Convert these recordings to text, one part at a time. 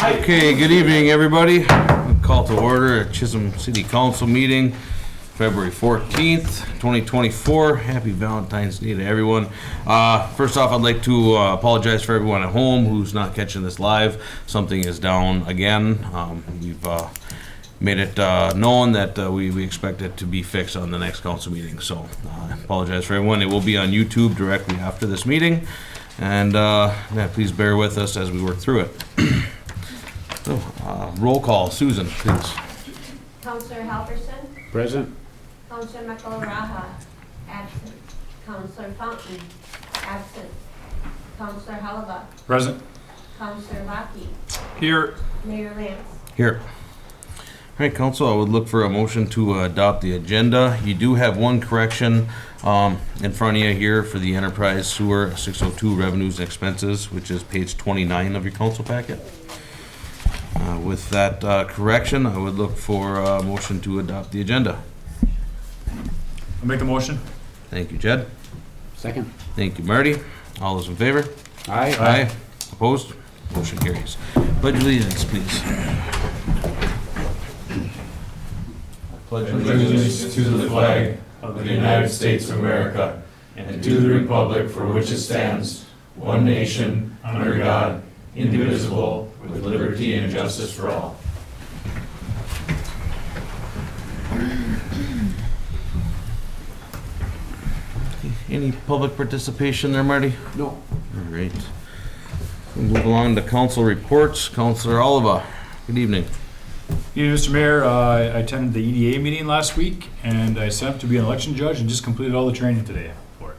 Okay, good evening, everybody. Call to order at Chisholm City Council meeting, February 14th, 2024. Happy Valentine's Day to everyone. First off, I'd like to apologize for everyone at home who's not catching this live. Something is down again. We've made it known that we expect it to be fixed on the next council meeting. So I apologize for everyone. It will be on YouTube directly after this meeting. And yeah, please bear with us as we work through it. So, roll call. Susan, please. Councillor Halverson. Present. Councillor McElraha. Absent. Councillor Fountain. Absent. Councillor Halaba. Present. Councillor Lockie. Here. Mayor Lance. Here. All right, council, I would look for a motion to adopt the agenda. You do have one correction in front of you here for the enterprise sewer 602 revenues and expenses, which is page 29 of your council packet. With that correction, I would look for a motion to adopt the agenda. I'll make the motion. Thank you, Jed. Second. Thank you, Marty. All those in favor? Aye. Aye. Opposed? Motion carries. Pledge allegiance, please. Pledge allegiance to the flag of the United States of America and to the republic for which it stands, one nation, under God, indivisible, with liberty and justice for all. Any public participation there, Marty? No. All right. We'll move along to council reports. Councilor Oliva, good evening. Mr. Mayor, I attended the EDA meeting last week, and I signed up to be an election judge and just completed all the training today for it.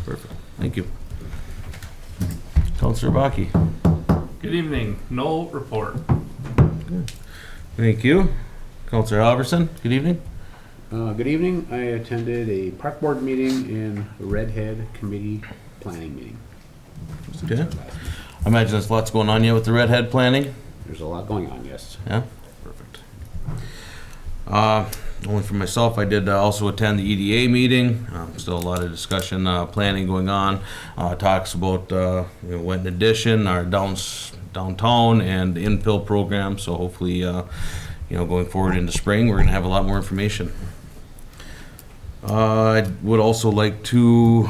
Perfect. Thank you. Councilor Baki. Good evening. No report. Thank you. Councilor Halverson, good evening. Good evening. I attended a park board meeting and a Redhead committee planning meeting. Okay. I imagine there's lots going on yet with the Redhead planning. There's a lot going on, yes. Yeah. Perfect. Only for myself, I did also attend the EDA meeting. Still a lot of discussion, planning going on. Talks about Wetton Addition, our downtown and the infill program. So hopefully, going forward into spring, we're going to have a lot more information. I would also like to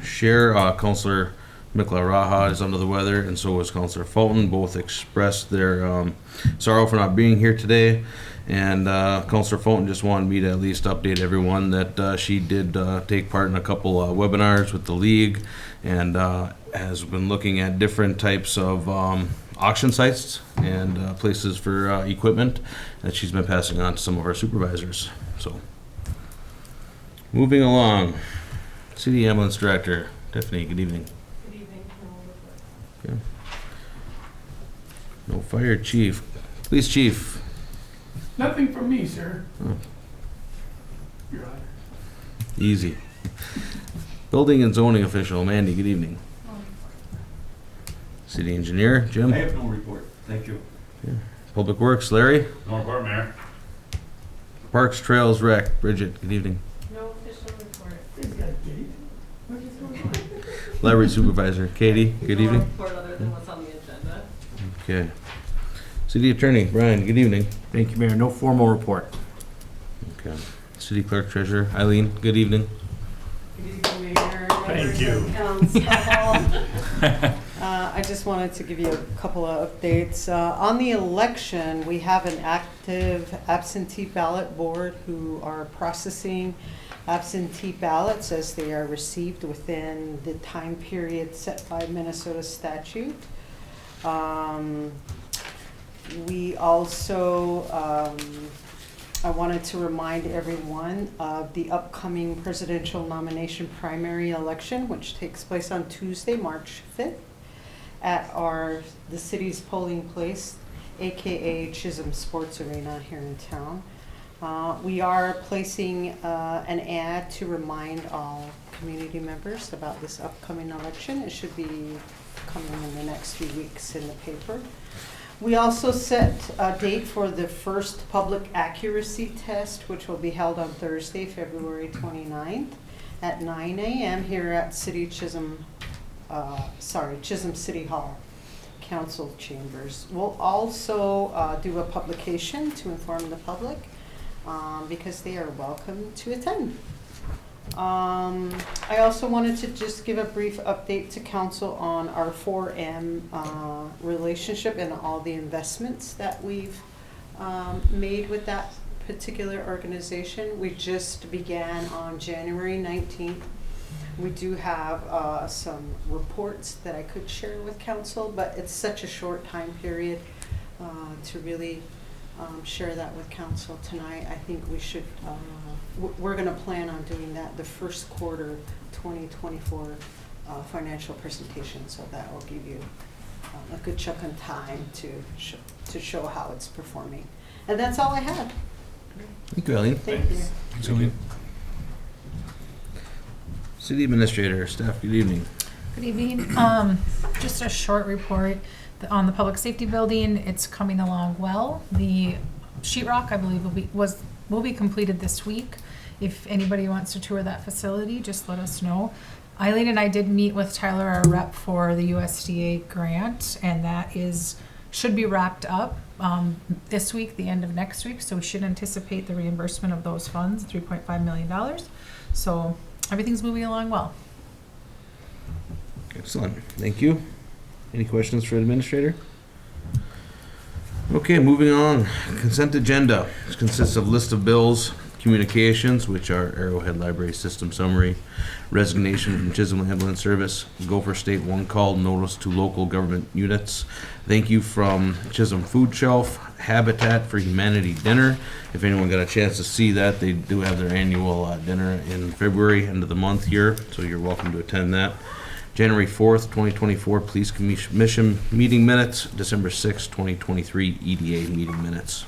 share Councillor McElraha is under the weather, and so is Councillor Fulton. Both expressed their sorrow for not being here today. And Councillor Fulton just wanted me to at least update everyone that she did take part in a couple webinars with the league, and has been looking at different types of auction sites and places for equipment that she's been passing on to some of our supervisors. So, moving along, City Ambulance Director Tiffany. Good evening. Good evening. Okay. No fire chief. Police chief. Nothing from me, sir. Oh. Your Honor. Easy. Building and zoning official Mandy. Good evening. City engineer Jim. I have no report. Thank you. Okay. Public Works Larry. No report, Mayor. Parks Trails Rec Bridget. Good evening. No official report. He's got a gate. What is going on? Library Supervisor Katie. Good evening. Report other than what's on the agenda. Okay. City Attorney Brian. Good evening. Thank you, Mayor. No formal report. Okay. City Clerk Treasurer Eileen. Good evening. Good evening, Mayor. Thank you. I just wanted to give you a couple of updates. On the election, we have an active absentee ballot board who are processing absentee ballots as they are received within the time period set by Minnesota statute. We also, I wanted to remind everyone of the upcoming presidential nomination primary election, which takes place on Tuesday, March 5th at the city's polling place, aka Chisholm Sports Arena here in town. We are placing an ad to remind all community members about this upcoming election. It should be coming in the next few weeks in the paper. We also set a date for the first public accuracy test, which will be held on Thursday, February 29th at 9 a.m. here at Chisholm City Hall. council chambers. We'll also do a publication to inform the public because they are welcome to attend. I also wanted to just give a brief update to council on our 4M relationship and all the investments that we've made with that particular organization. We just began on January 19th. We do have some reports that I could share with council, but it's such a short time period to really share that with council tonight. I think we should, we're gonna plan on doing that the first quarter 2024 financial presentation, so that will give you a good chunk of time to show how it's performing. And that's all I have. Thank you, Eileen. Thank you. Thanks, Eileen. City Administrator, staff, good evening. Good evening. Just a short report on the public safety building. It's coming along well. The sheetrock, I believe, will be completed this week. If anybody wants to tour that facility, just let us know. Eileen and I did meet with Tyler, our rep for the USDA grant, and that should be wrapped up this week, the end of next week. So we should anticipate the reimbursement of those funds, $3.5 million. So everything's moving along well. Excellent, thank you. Any questions for the administrator? Okay, moving on. Consent agenda. It consists of list of bills, communications, which are Arrowhead Library System Summary, resignation from Chisholm Ambulance Service, Gopher State One Call notice to local government units. Thank you from Chisholm Food Shelf, Habitat for Humanity dinner. If anyone got a chance to see that, they do have their annual dinner in February, end of the month here, so you're welcome to attend that. January 4th, 2024 Police Commission meeting minutes, December 6th, 2023 EDA meeting minutes.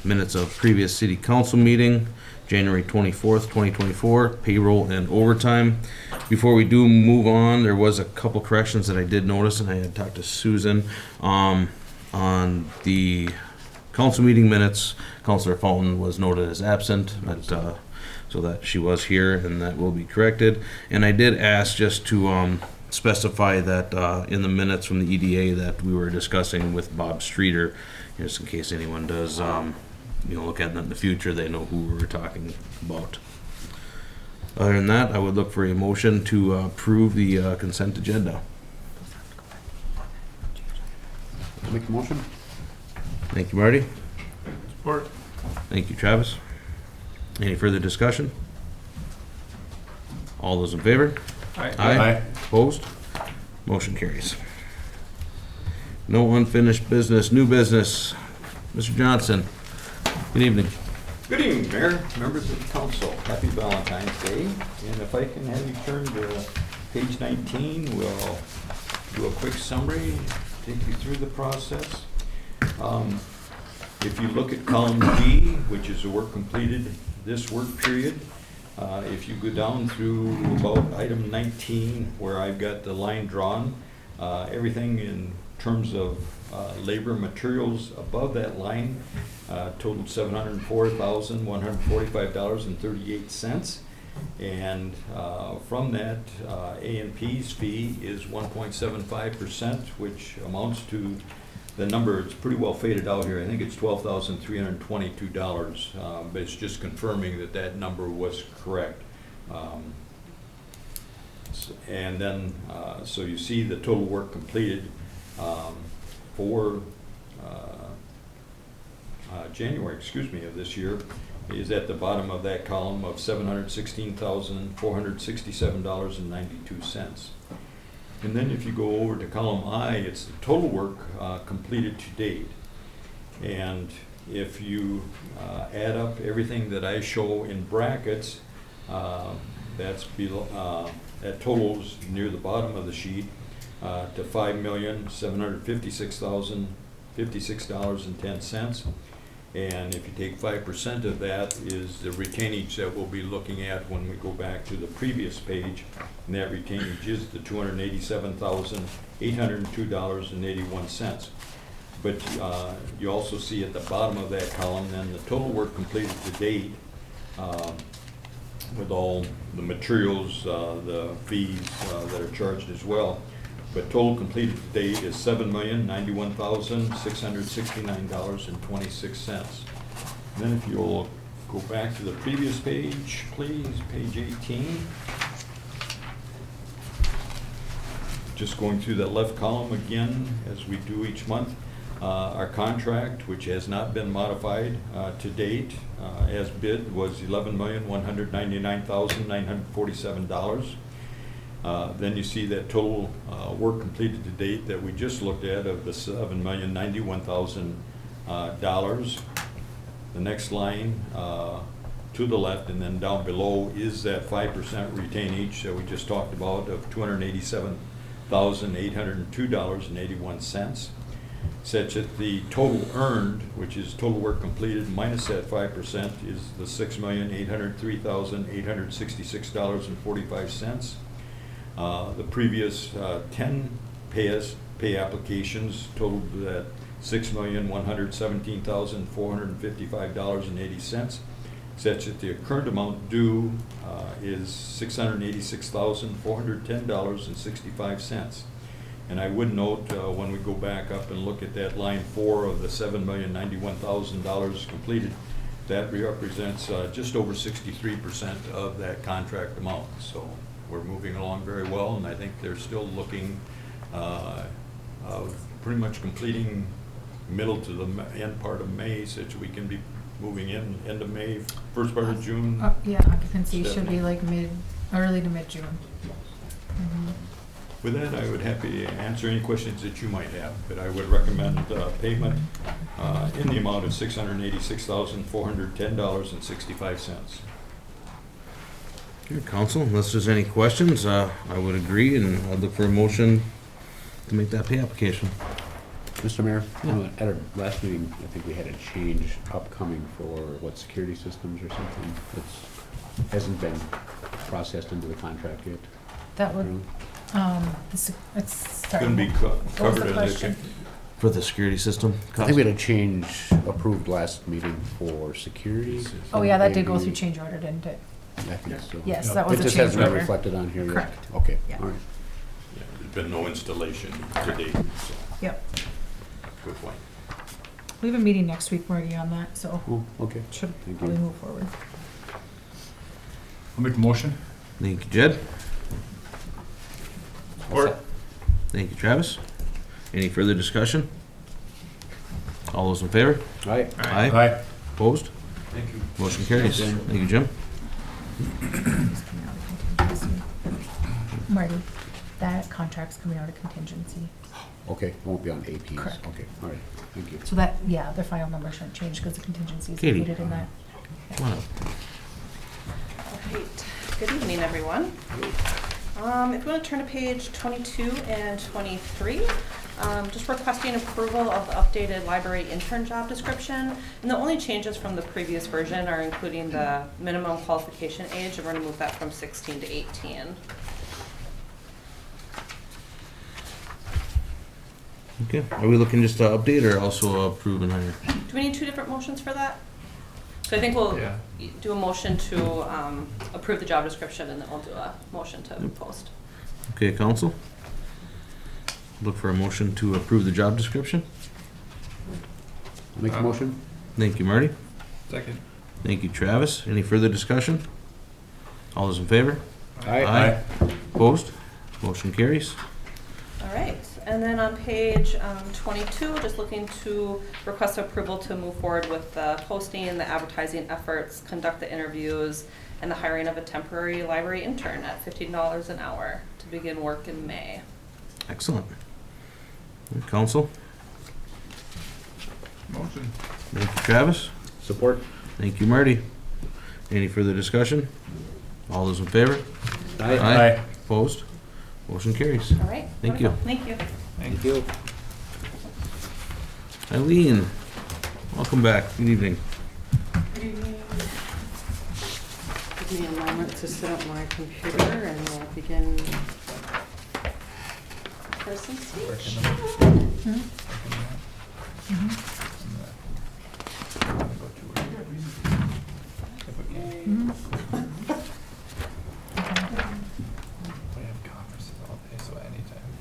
Minutes of previous city council meeting, January 24th, 2024, payroll and overtime. Before we do move on, there was a couple corrections that I did notice, and I had talked to Susan on the council meeting minutes. Councilor Fountain was noted as absent, but so that she was here, and that will be corrected. And I did ask just to specify that in the minutes from the EDA that we were discussing with Bob Streeter, just in case anyone does look at that in the future, they know who we were talking about. Other than that, I would look for a motion to approve the consent agenda. Make a motion? Thank you, Marty. Support. Thank you, Travis. Any further discussion? All those in favor? Aye. Opposed? Motion carries. No unfinished business, new business. Mr. Johnson, good evening. Good evening, Mayor, members of the council. Happy Valentine's Day. And if I can have you turn to page 19, we'll do a quick summary, take you through the process. If you look at column G, which is the work completed this work period, if you go down through about item 19, where I've got the line drawn, everything in terms of labor materials above that line totaled $704,145.38. And from that, A&P's fee is 1.75%, which amounts to the number. It's pretty well faded out here. I think it's $12,322, but it's just confirming that that number was correct. And then, so you see the total work completed for January, of this year, is at the bottom of that column of $716,467.92. And then if you go over to column I, it's the total work completed to date. And if you add up everything that I show in brackets, that's below, that totals near the bottom of the sheet to $5,756,056.10. And if you take 5% of that is the retainage that we'll be looking at when we go back to the previous page. And that retainage is the $287,802.81. But you also see at the bottom of that column then the total work completed to date with all the materials, the fees that are charged as well. but total completed to date is $7,091,669.26. Then if you'll go back to the previous page, please, page 18. Just going through that left column again, as we do each month. Our contract, which has not been modified to date, as bid, was $11,199,947. Then you see that total work completed to date that we just looked at of the $7,091,000. The next line to the left and then down below is that 5% retainage that we just talked about of $287,802.81. Such that the total earned, which is total work completed minus that 5%, is the $6,803,866.45. The previous 10 pay applications totaled that $6,117,455.80, such that the current amount due is $686,410.65. And I would note, when we go back up and look at that line 4 of the $7,091,000 completed, that represents just over 63% of that contract amount. So we're moving along very well, and I think they're still looking of pretty much completing middle to the end part of May, so that we can be moving in end of May, first part of June. Yeah, occupancy should be like early to mid-June. Mhm. With that, I would happy to answer any questions that you might have, but I would recommend payment in the amount of $686,410.65. Okay, council, unless there's any questions, I would agree, and I'd look for a motion to make that pay application. Mr. Mayor, at our last meeting, I think we had a change upcoming for security systems or something that's hasn't been processed into the contract yet. That would, it's Going to be covered in the... For the security system? I think we had a change approved last meeting for security. Oh, yeah, that did go through change order, didn't it? I think so. Yes, Yeah. that was It a just change hasn't been order. reflected on here yet? Correct. Okay, Yeah. all right. Yeah, there's been no installation to date, so Yep. good point. We have a meeting next week, Marty, on that, so Oh, okay. should Thank probably you. move forward. I'll make a motion. Thank you, Jed. Support. Thank you, Travis. Any further discussion? All those in favor? All right. Aye. Opposed? Thank you. Motion carries. Thank you, Jim. Marty, that contract's coming out of contingency. Okay, it won't be on APs. Correct. Okay, all right, thank you. So that, yeah, the final number shouldn't change because the contingency is Katie. included in that. Come on up. Great. Good evening, everyone. If you want to turn to page 22 and 23, just requesting approval of the updated library intern job description. And the only changes from the previous version are including the minimum qualification age, and we're going to move that from 16 to 18. Okay, are we looking just to update or also approve and hire? Do we need two different motions for that? So I think we'll Yeah. do a motion to approve the job description, and then we'll do a motion to post. Okay, council? Look for a motion to approve the job description. I'll make a motion? Thank you, Marty. Second. Thank you, Travis. Any further discussion? All those in favor? Aye. Opposed? Motion carries. All right, and then on page 22, just looking to request approval to move forward with the posting, the advertising efforts, conduct the interviews, and the hiring of a temporary library intern at $15 an hour to begin work in May. Excellent. Council? Motion. Thank you, Travis. Support? Thank you, Marty. Any further discussion? All those in favor? Aye. Opposed? Motion carries. All right? Thank you. Thank you. Thank you. Eileen, welcome back. Good evening. Give me a moment to set up my computer and we'll begin presentation. We have conferences all day, so anytime.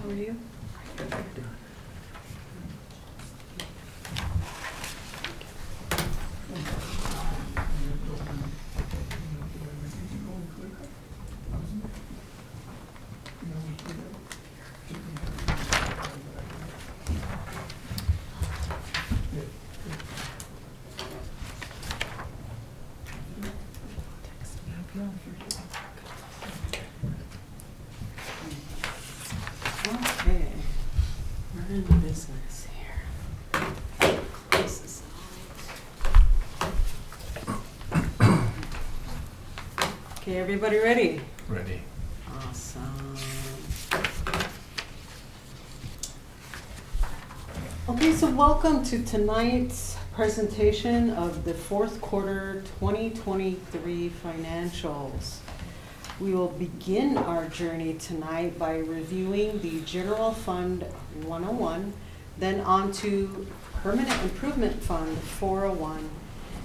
How are you? Okay, we're in business here. Close this out. Okay, everybody ready? Ready. Awesome. Okay, so welcome to tonight's presentation of the fourth quarter 2023 financials. We will begin our journey tonight by reviewing the General Fund 101, then on to Permanent Improvement Fund 401,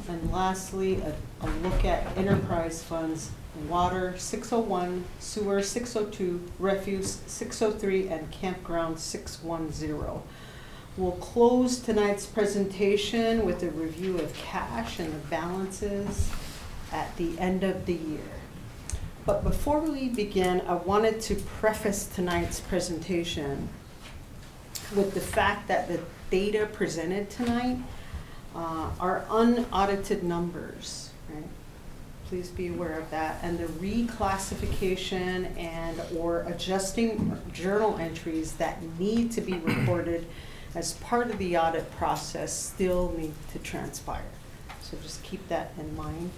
and lastly, a look at Enterprise Funds, Water 601, Sewer 602, Refuse 603, and Campground 610. We'll close tonight's presentation with a review of cash and the balances at the end of the year. But before we begin, I wanted to preface tonight's presentation with the fact that the data presented tonight are unaudited numbers, right? Please be aware of that. And the reclassification and or adjusting journal entries that need to be recorded as part of the audit process still need to transpire. So just keep that in mind.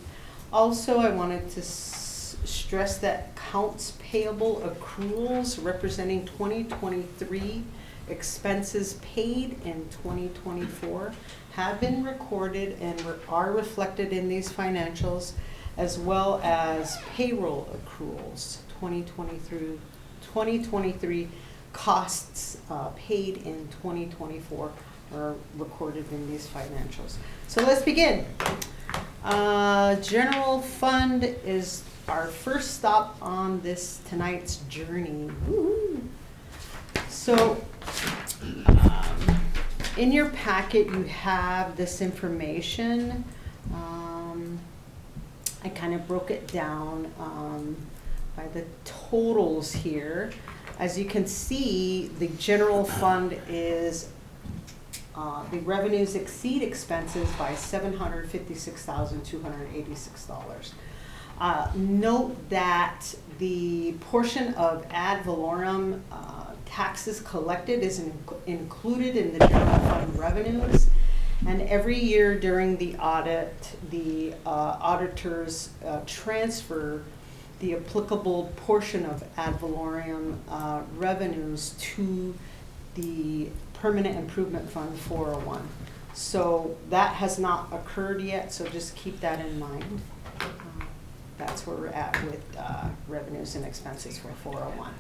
Also, I wanted to stress that accounts payable accruals representing 2023 expenses paid in 2024 have been recorded and are reflected in these financials, as well as payroll accruals 2023 costs paid in 2024 are recorded in these financials. So let's begin. General fund is our first stop on this tonight's journey. Woo-hoo. So in your packet you have this information. I kind of broke it down by the totals here. As you can see, the general fund is the revenues exceed expenses by $756,286. Note that the portion of ad valorem taxes collected is included in the general fund revenues. And every year during the audit, the auditors transfer the applicable portion of ad valorem revenues to the Permanent Improvement Fund 401. So that has not occurred yet, so just keep that in mind. That's where we're at with revenues and expenses for 401.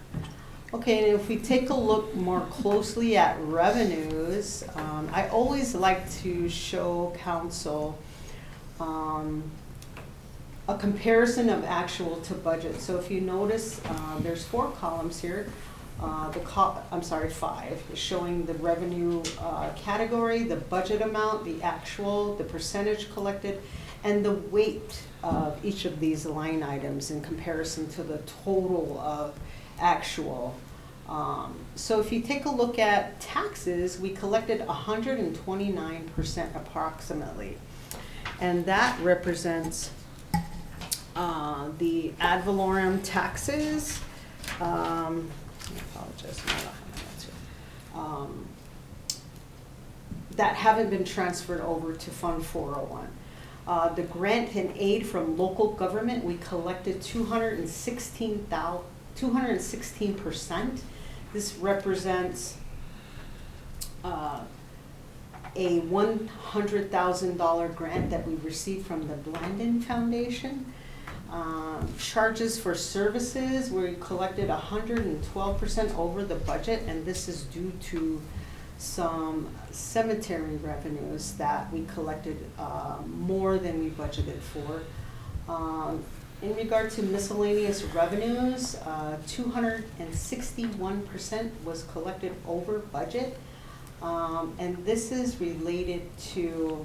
Okay, and if we take a look more closely at revenues, I always like to show council a comparison of actual to budget. So if you notice, there's 4 columns here. Five, showing the revenue category, the budget amount, the actual, the percentage collected, and the weight of each of these line items in comparison to the total of actual. So if you take a look at taxes, we collected 129% approximately. And that represents the ad valorem taxes. I apologize, that haven't been transferred over to Fund 401. The grant and aid from local government, we collected 216%. This represents a $100,000 grant that we received from the Blandin Foundation. Charges for services, we collected 112% over the budget, and this is due to some cemetery revenues that we collected more than we budgeted for. In regard to miscellaneous revenues, 261% was collected over budget. And this is related to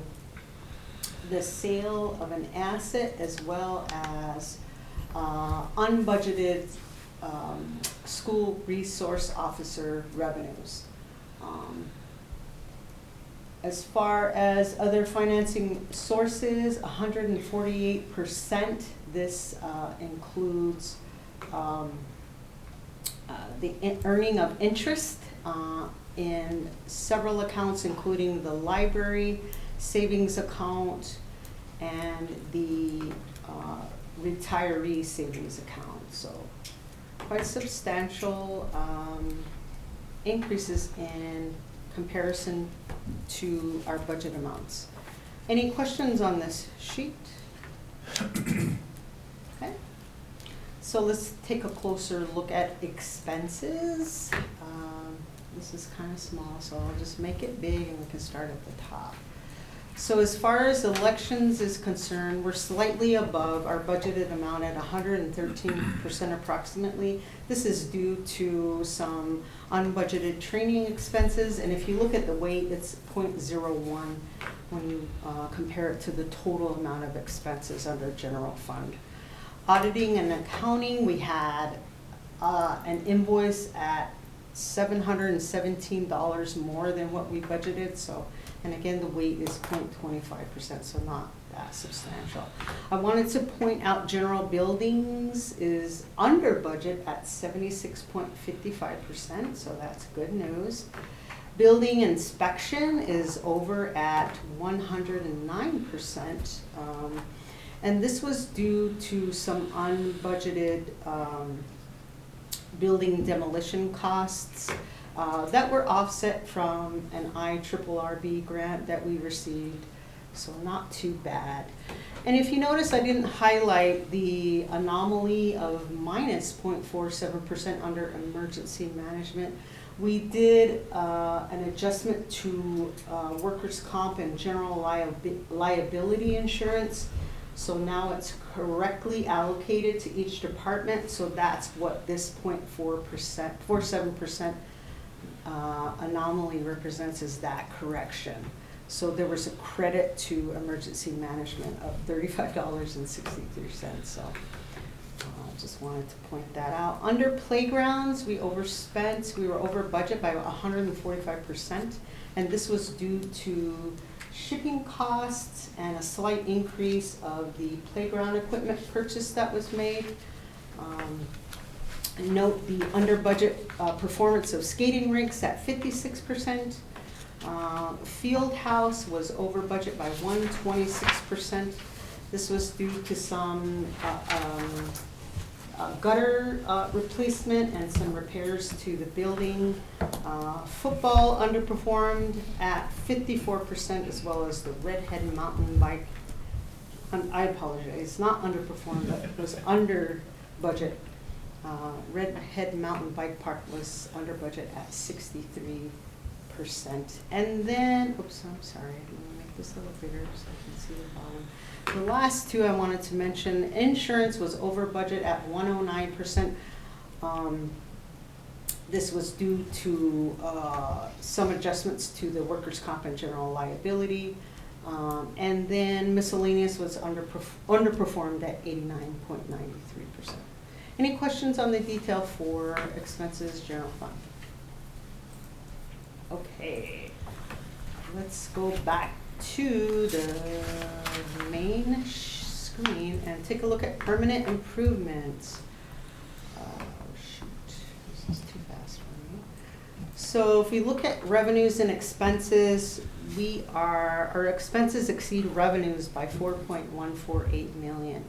the sale of an asset as well as unbudgeted school resource officer revenues. As far as other financing sources, 148%. This includes the earning of interest in several accounts, including the library, savings account, and the retiree savings account. So quite substantial increases in comparison to our budget amounts. Any questions on this sheet? Okay. So let's take a closer look at expenses. This is kind of small, so I'll just make it big and we can start at the top. So as far as elections is concerned, we're slightly above our budgeted amount at 113% approximately. This is due to some unbudgeted training expenses, and if you look at the weight, it's 0.01 when you compare it to the total amount of expenses under general fund. Auditing and accounting, we had an invoice at $717 more than what we budgeted, so. And again, the weight is 0.25%, so not that substantial. I wanted to point out general buildings is under budget at 76.55%, so that's good news. Building inspection is over at 109%, and this was due to some unbudgeted building demolition costs that were offset from an IRRB grant that we received, so not too bad. And if you notice, I didn't highlight the anomaly of minus 0.47% under emergency management. We did an adjustment to workers' comp and general liability insurance. So now it's correctly allocated to each department. So that's what this 0.47% anomaly represents, is that correction. So there was a credit to emergency management of $35.63. So just wanted to point that out. Under playgrounds, we overspent. We were over budget by 145%, and this was due to shipping costs and a slight increase of the playground equipment purchase that was made. Note the under budget performance of skating rinks at 56%. Field house was over budget by 126%. This was due to some gutter replacement and some repairs to the building. Football underperformed at 54%, as well as the Redhead mountain bike. I apologize, not underperformed, but it was under budget. Redhead Mountain Bike Park was under budget at 63%. And then, oops, I'm sorry, I'm gonna make this a little bigger so I can see the bottom. The last two I wanted to mention, insurance was over budget at 109%. This was due to some adjustments to the workers' comp and general liability. And then miscellaneous was underperformed at 89.93%. Any questions on the detail for expenses general fund? Okay, let's go back to the main screen and take a look at permanent improvements. Oh shoot, this is too fast for me. So if we look at revenues and expenses, our expenses exceed revenues by 4.148 million.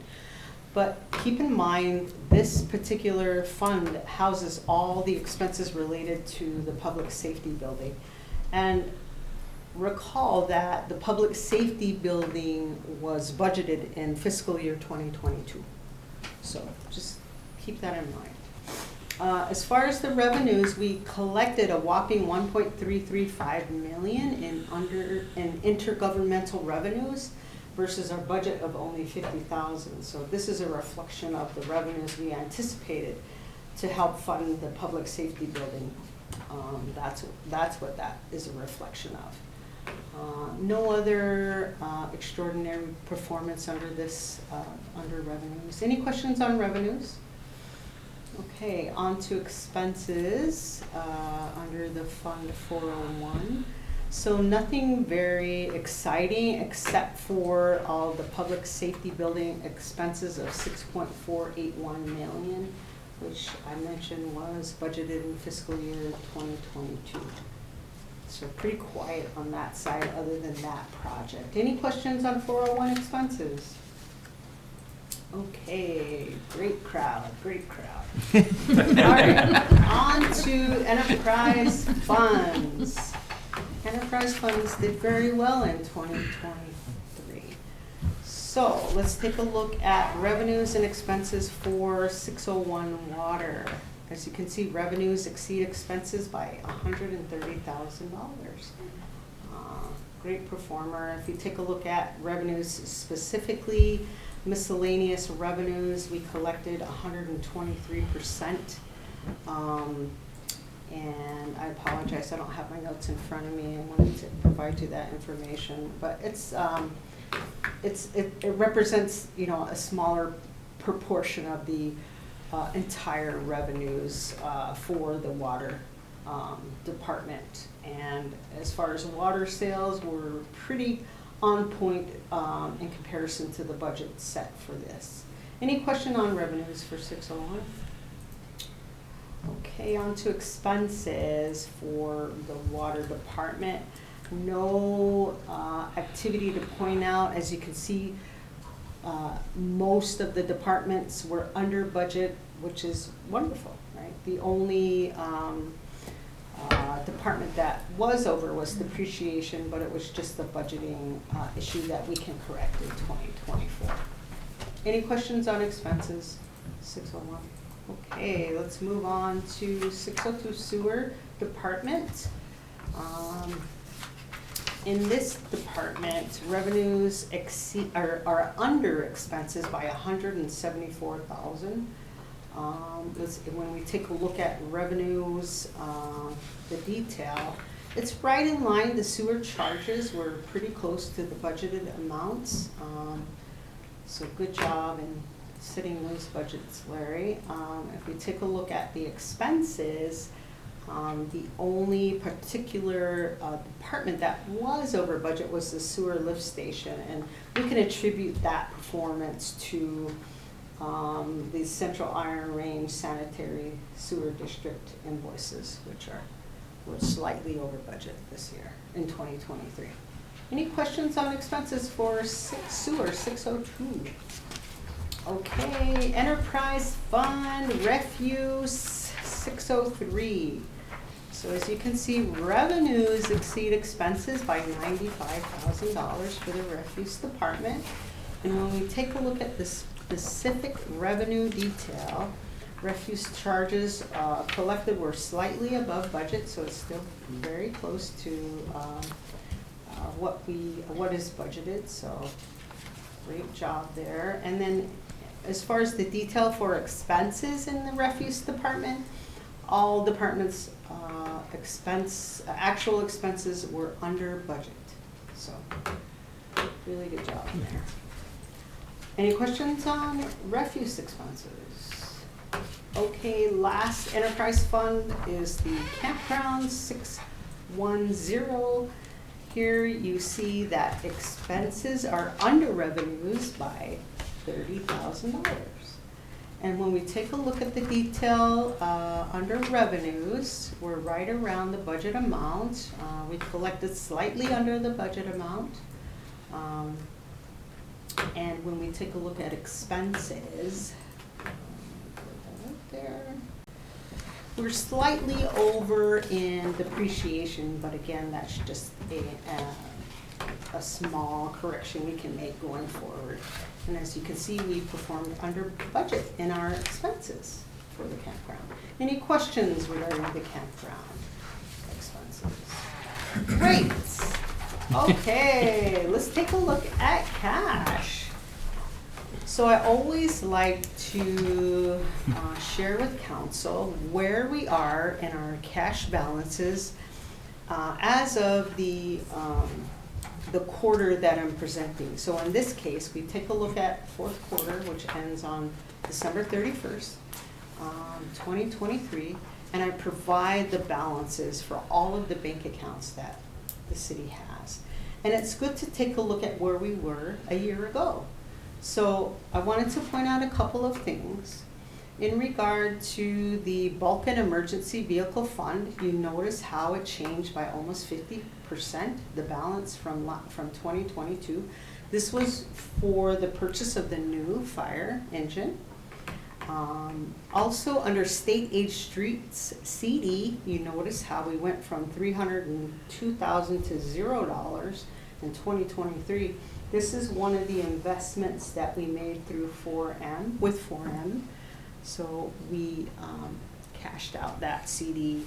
But keep in mind, this particular fund houses all the expenses related to the public safety building. And recall that the public safety building was budgeted in fiscal year 2022. So just keep that in mind. As far as the revenues, we collected a whopping 1.335 million in intergovernmental revenues. versus our budget of only 50,000. So this is a reflection of the revenues we anticipated to help fund the public safety building. That's what that is a reflection of. No other extraordinary performance under this, under revenues. Any questions on revenues? Okay, on to expenses under the Fund 401. So nothing very exciting except for all the public safety building expenses of 6.481 million, which I mentioned was budgeted in fiscal year 2022. So pretty quiet on that side other than that project. Any questions on 401 expenses? Okay, great crowd, great crowd. All right, on to enterprise funds. Enterprise funds did very well in 2023. So let's take a look at revenues and expenses for 601 water. As you can see, revenues exceed expenses by $130,000. Great performer. If you take a look at revenues specifically, miscellaneous revenues, we collected 123%. And I apologize, I don't have my notes in front of me. I wanted to provide you that information, but it represents, you know, a smaller proportion of the entire revenues for the water department. And as far as water sales, we're pretty on point in comparison to the budget set for this. Any question on revenues for 601? Okay, on to expenses for the water department. No activity to point out. As you can see, most of the departments were under budget, which is wonderful, right? The only department that was over was depreciation, but it was just a budgeting issue that we can correct in 2024. Any questions on expenses? 601. Okay, let's move on to 602 sewer department. In this department, revenues are under expenses by 174,000. When we take a look at revenues, the detail, it's right in line. The sewer charges were pretty close to the budgeted amounts. So good job in setting those budgets, Larry. If we take a look at the expenses, the only particular department that was over budget was the sewer lift station, and we can attribute that performance to the Central Iron Range Sanitary Sewer District invoices, which were slightly over budget this year in 2023. Any questions on expenses for sewer 602? Okay, enterprise fund refuse 603. So as you can see, revenues exceed expenses by $95,000 for the refuse department. And when we take a look at the specific revenue detail, refuse charges collected were slightly above budget, so it's still very close to what is budgeted. So great job there. And then as far as the detail for expenses in the refuse department, all departments' actual expenses were under budget. So really good job there. Any questions on refuse expenses? Okay, last enterprise fund is the campground 610. Here you see that expenses are under revenues by $30,000. And when we take a look at the detail under revenues, we're right around the budget amount. We collected slightly under the budget amount. And when we take a look at expenses, we're slightly over in depreciation, but again, that's just a small correction we can make going forward. And as you can see, we performed under budget in our expenses for the campground. Any questions regarding the campground expenses? Great. Okay, let's take a look at cash. So I always like to share with council where we are in our cash balances as of the quarter that I'm presenting. So in this case, we take a look at fourth quarter, which ends on December 31st, 2023, and I provide the balances for all of the bank accounts that the city has. And it's good to take a look at where we were a year ago. So I wanted to point out a couple of things. In regard to the bulk and emergency vehicle fund, you notice how it changed by almost 50%, the balance from 2022. This was for the purchase of the new fire engine. Also under state aid streets CD, you notice how we went from $302,000 to $0 in 2023. This is one of the investments that we made through 4M, with 4M. So we cashed out that CD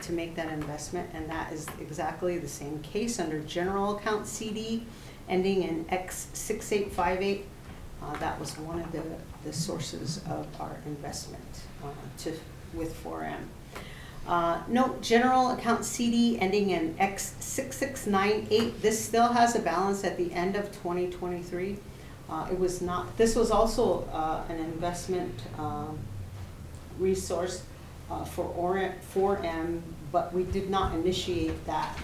to make that investment, and that is exactly the same case under general account CD ending in X6858. That was one of the sources of our investment with 4M. Note general account CD ending in X6698. This still has a balance at the end of 2023. It was not. This was also an investment resource for 4M, but we did not initiate that.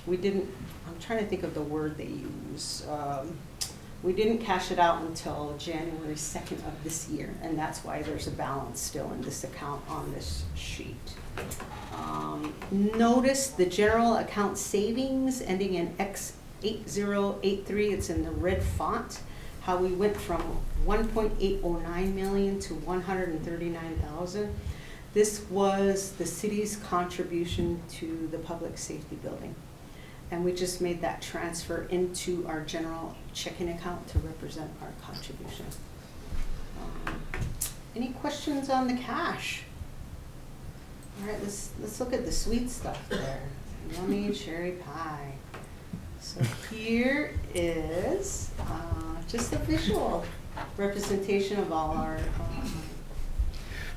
We didn't. I'm trying to think of the word they use. We didn't cash it out until January 2nd of this year, and that's why there's a balance still in this account on this sheet. Notice the general account savings ending in X8083. It's in the red font. How we went from 1.809 million to 139,000. This was the city's contribution to the public safety building. And we just made that transfer into our general checking account to represent our contribution. Any questions on the cash? All right, let's look at the sweet stuff there. Yummy cherry pie. So here is just a visual representation of all our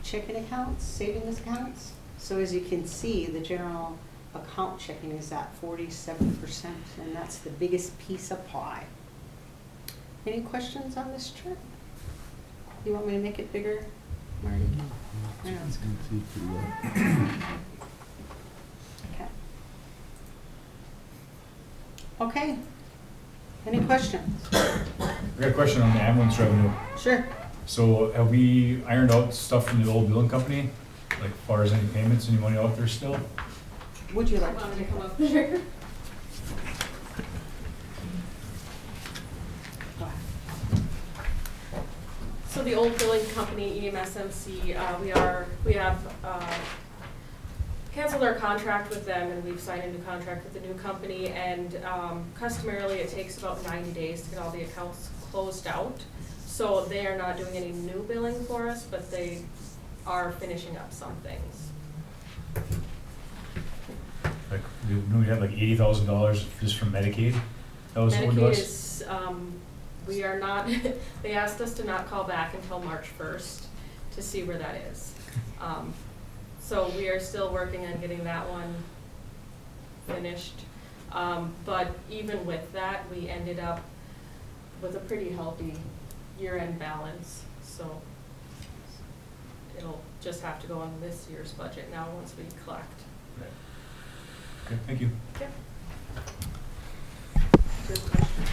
checking accounts, savings accounts. So as you can see, the general account checking is at 47%, and that's the biggest piece of pie. Any questions on this chart? You want me to make it bigger, Marty? I know it's good. Okay. Okay. Any questions? I got a question on the ambulance revenue. Sure. So have we ironed out stuff from the old billing company? Like as far as any payments, any money out there still? Would you like Want to me take to come that? up there? Go ahead. So the old billing company, EMSMC, we have canceled our contract with them, and we've signed a new contract with the new company, and customarily it takes about 90 days to get all the accounts closed out. So they are not doing any new billing for us, but they are finishing up some things. Like, we had like $80,000 just from Medicaid? That was owed to Medicaid us? is, we are not, they asked us to not call back until March 1st to see where that is. So we are still working on getting that one finished. But even with that, we ended up with a pretty healthy year-end balance. So it'll just have to go on this year's budget now once we collect. Right. Okay, thank you. Yep. Good question.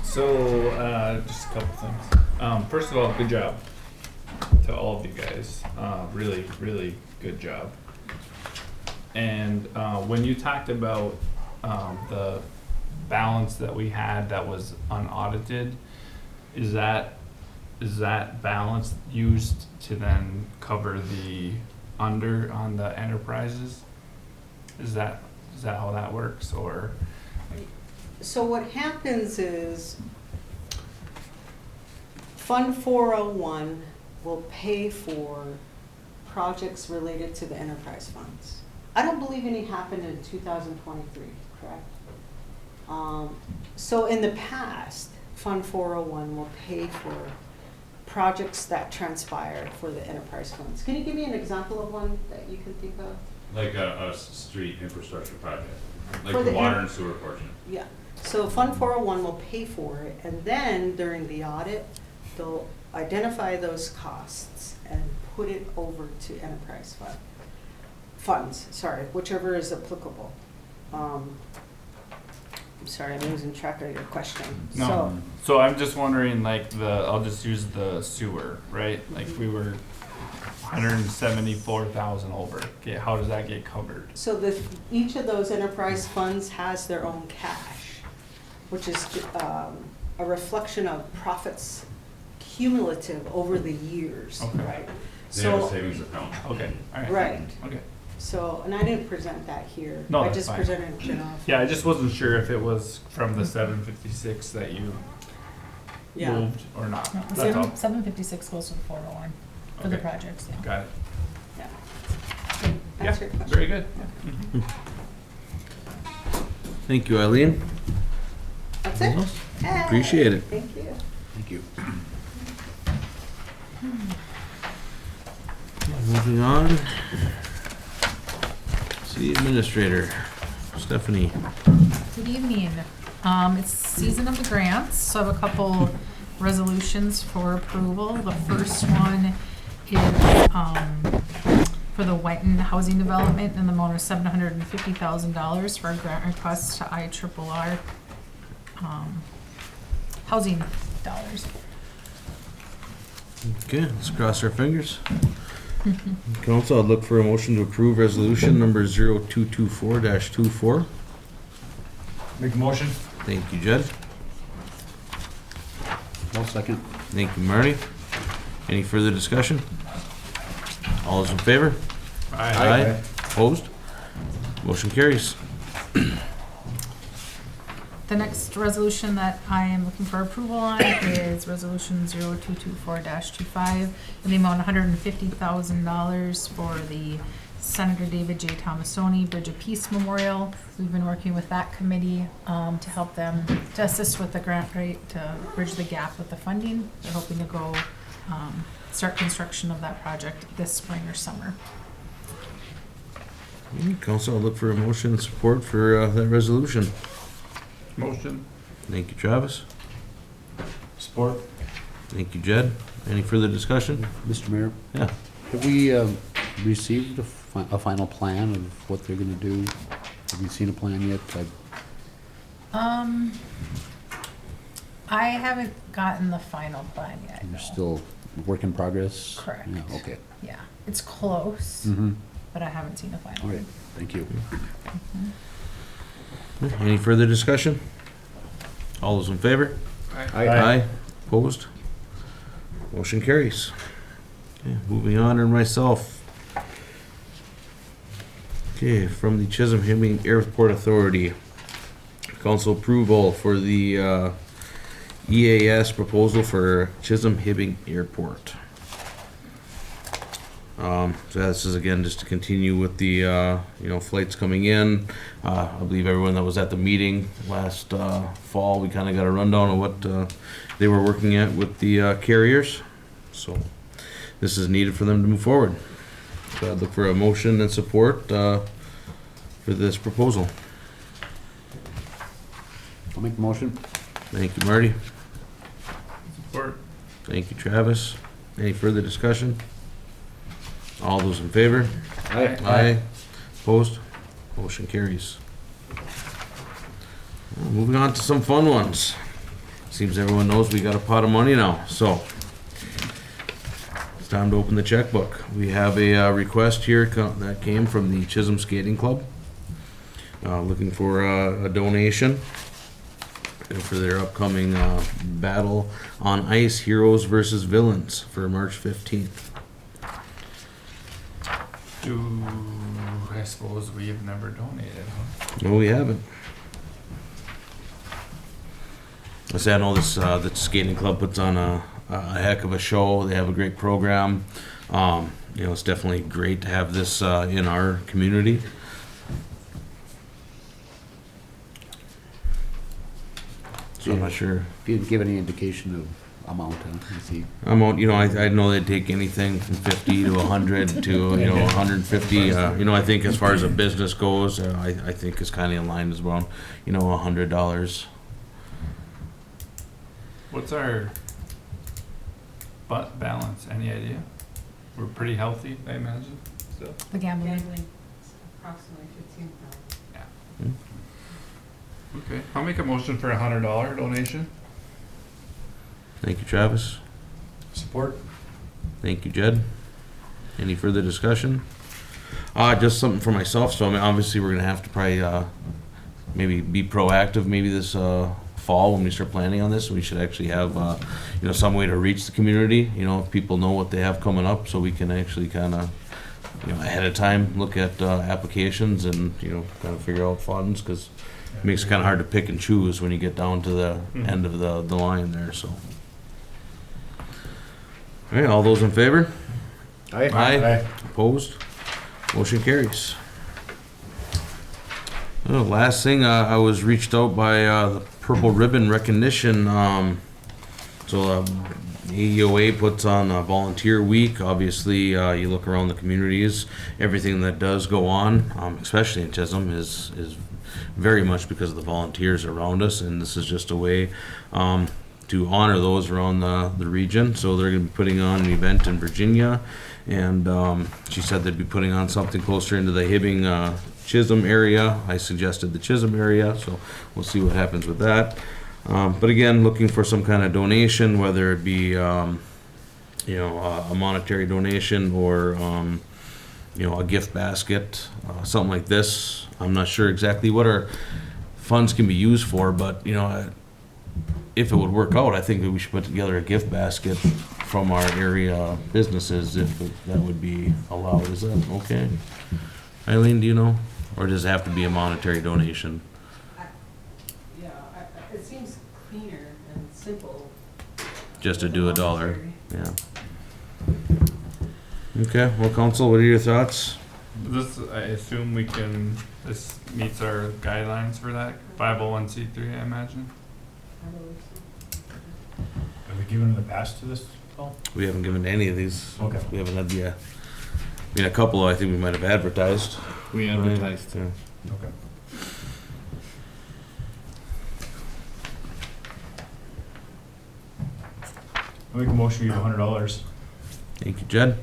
So, just a couple things. First of all, good job to all of you guys. Really, really good job. And when you talked about the balance that we had that was unaudited, is that balance used to then cover the under on the enterprises? Is that how that works, or? So what happens is Fund 401 will pay for projects related to the enterprise funds. I don't believe any happened in 2023, correct? So in the past, Fund 401 will pay for projects that transpire for the enterprise funds. Can you give me an example of one that you can think of? Like a street infrastructure project, like For the the water and sewer portion. Yeah, so Fund 401 will pay for it, and then during the audit, they'll identify those costs and put it over to enterprise funds, sorry, whichever is applicable. I'm sorry, I'm losing track of your question. No. So I'm just wondering, like, I'll just use the sewer, right? Like, we were 174,000 over. Okay, how does that get covered? So each of those enterprise funds has their own cash, which is a reflection of profits cumulative over the years, Okay. right? They have a So, savings account. Okay, all right. right, Okay. so, and I didn't present that here. No, I that's just fine. presented it off. Yeah, I just wasn't sure if it was from the 756 that you Yeah. moved or not. No, That's all. 756 goes to the 401 for the Okay. projects, yeah. Got it. Yeah. Yeah, Answer your question. very good. Thank you, Eileen. That's it? Hey, Appreciate it. Thank you. Thank you. Moving on. City Administrator, Stephanie. Good evening. It's season of the grants, so I have a couple resolutions for approval. The first one is for the Whiten Housing Development in the amount of $750,000 for a grant request to IRRR housing dollars. Okay, let's cross our fingers. Council, I'd look for a motion to approve resolution number 0224-24. Make a motion? Thank you, Jed. I'll second. Thank you, Marty. Any further discussion? All those in favor? Aye. Opposed? Motion carries. The next resolution that I am looking for approval on is resolution 0224-25 in the amount of $150,000 for the Senator David J. Tomasoni Bridge of Peace Memorial. We've been working with that committee to help them, to assist with the grant rate to bridge the gap with the funding. They're hoping to go start construction of that project this spring or summer. Council, I'll look for a motion and support for that resolution. Motion. Thank you, Travis. Support. Thank you, Jed. Any further discussion? Mr. Mayor? Yeah. Have we received a final plan of what they're gonna do? Have you seen a plan yet? I haven't gotten the final plan yet. You're no. still work in progress? Correct. Yeah, okay. Yeah, it's close, Mm-hmm. but I haven't seen a final. All right, thank you. Any further discussion? All those in favor? Aye. Opposed? Motion carries. Okay, moving on, and myself. Okay, from the Chisholm Hibbing Airport Authority. Council approval for the EAS proposal for Chisholm Hibbing Airport. So this is again just to continue with the flights coming in. I believe everyone that was at the meeting last fall, we kind of got a rundown of what they were working at with the carriers. So this is needed for them to move forward. So I'd look for a motion and support for this proposal. I'll make the motion. Thank you, Marty. Support. Thank you, Travis. Any further discussion? All those in favor? Aye. Opposed? Motion carries. Well, moving on to some fun ones. Seems everyone knows we got a pot of money now, so it's time to open the checkbook. We have a request here that came from the Chisholm Skating Club, looking for a donation for their upcoming Battle on Ice Heroes versus Villains for March 15th. I suppose we have never donated, huh? No, we haven't. I know this the skating club puts on a heck of a show. They have a great program. It's definitely great to have this in our community. so I'm not sure. If you give any indication of amount, you see. Amount, I know they'd take anything from 50 to 100 to, 150. I think as far as a business goes, I think it's kind of in line as well, $100. What's our balance? Any idea? We're pretty healthy, I imagine, still. The gambling. Approximately 15,000. Okay, I'll make a motion for $100 donation. Thank you, Travis. Support? Thank you, Jed. Any further discussion? Just something for myself. So, obviously, we're gonna have to probably maybe be proactive. Maybe this fall when we start planning on this, we should actually have some way to reach the community. If people know what they have coming up, so we can actually kind of ahead of time look at applications and kind of figure out funds, because it makes it kind of hard to pick and choose when you get down to the end of the line there. So. All right, all those in favor? Aye. Opposed? Motion carries. Last thing, I was reached out by the Purple Ribbon Recognition. So AEOA puts on a volunteer week. Obviously, you look around the communities, everything that does go on, especially in Chisholm, is very much because of the volunteers around us, and this is just a way to honor those around the region. So they're going to be putting on an event in Virginia, and she said they'd be putting on something closer into the Hibbing, Chisholm area. I suggested the Chisholm area, so we'll see what happens with that. But again, looking for some kind of donation, whether it be a monetary donation or a gift basket, something like this. I'm not sure exactly what our funds can be used for, but if it would work out, I think that we should put together a gift basket from our area businesses, if that would be allowed. Is that okay? Eileen, do you know? Or does it have to be a monetary donation? It seems cleaner and simple. Just to do $1, yeah. Okay, well, council, what are your thoughts? This, I assume this meets our guidelines for that, 501c3, I imagine? Have we given in the past to this, Paul? We haven't given any of these. Okay. We haven't had a couple I think we might have advertised. We advertised. Yeah. Okay. I'll make a motion to use $100. Thank you, Jed.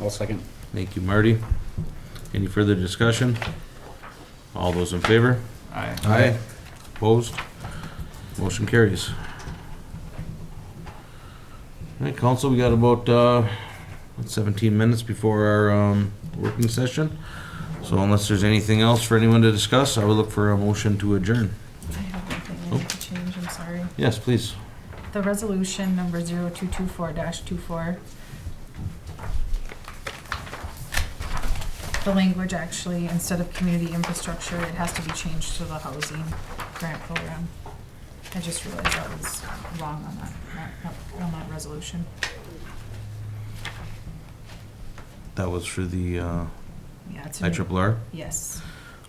I'll second. Thank you, Marty. Any further discussion? All those in favor? Aye. Aye. Opposed? Motion carries. All right, council, we got about 17 minutes before our working session. So unless there's anything else for anyone to discuss, I would look for a motion to adjourn. I have one thing I need to change, I'm sorry. Yes, please. The resolution number 0224-24. The language actually, instead of community infrastructure, it has to be changed to the housing grant program. I just realized that was wrong on on that resolution. That was for the Yeah, it's a new, IRRR. yes.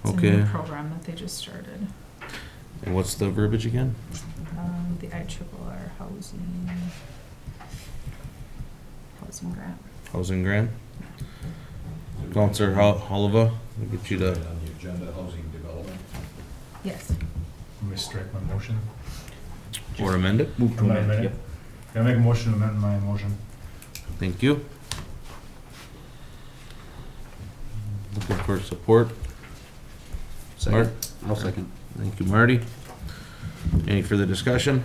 It's a new Okay. program that they just started. And what's the verbiage again? The IRRR housing grant. Housing grant. Councilor Oliva, we'll get you to. On the agenda, housing development. Yes. Let me strike my motion. Or amend it. Move to amend it. Can I make a motion to amend my motion? Thank you. Looking for support. Mark? I'll second. Thank you, Marty. Any further discussion?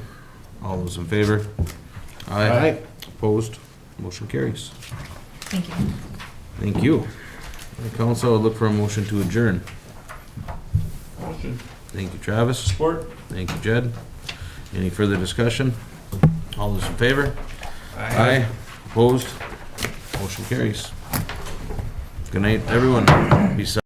All those in favor? Aye. Opposed? Motion carries. Thank you. Thank you. Council, I'll look for a motion to adjourn. Motion. Thank you, Travis. Support. Thank you, Jed. Any further discussion? All those in favor? Aye. Opposed? Motion carries. Good night, everyone. Be safe.